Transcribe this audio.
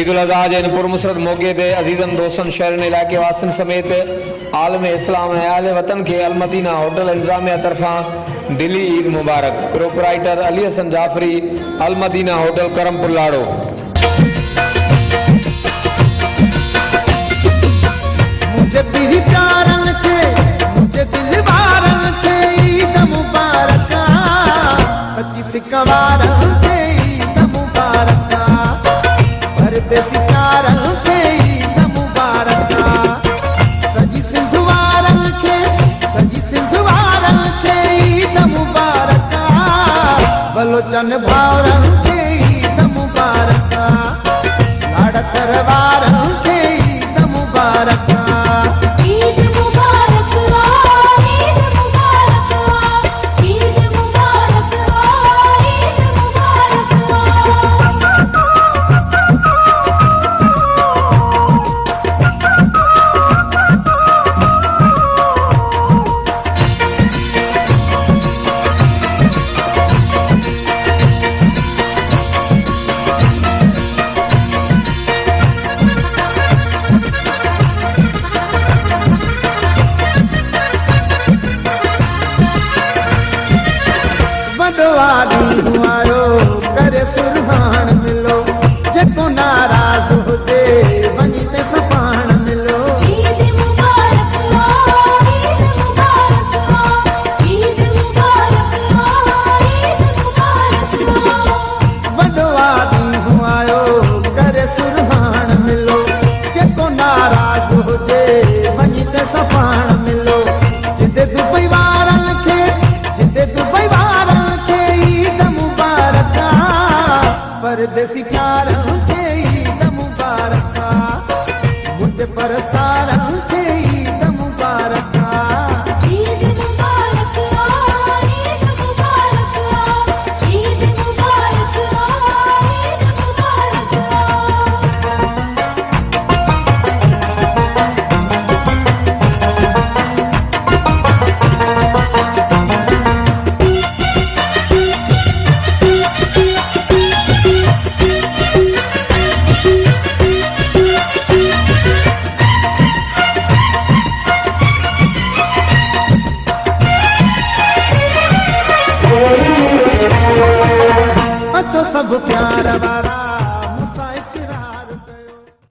ईद उल अज़हा जे पुरमुसरत मौके ते अज़ीज़न दोस्तन शहरन इलाके वासिन समेत आलम इस्लाम ऐं अहले वतन खे अलमदीना होटल इंतज़ामिया तरफ़ां दिली ईद मुबारक। Proprietor Ali Hasan Jafri, Almadina hotel Karampur Lado. मुझे प्यारन के मुझे दिलवारन के ईद मुबारक, सच्ची सिकवारन के ईद मुबारक, परदेसी प्यारन के ईद मुबारक, सजी सिंधवारन के ईद मुबारक, बलोचन भावरन के ईद मुबारक, लाड़ करवारन के ईद मुबारक। वडवारी हुआरो करे सुरहान मिलो, जेको नाराज हुजे वञी ते सपाण मिलो। ईद मुबारक ईद मुबारक ईद मुबारक ईद मुबारक। वडवारी हुआरो करे सुरहान मिलो, जेको नाराज हुजे वञी ते सपाण मिलो। जिते दुबई वारन खे परदेसी प्यारन के ईद मुबारक, मुझे परस्तारन के ईद मुबारक। ईद मुबारक ईद मुबारक ईद मुबारक ईद तो सब प्यार वाला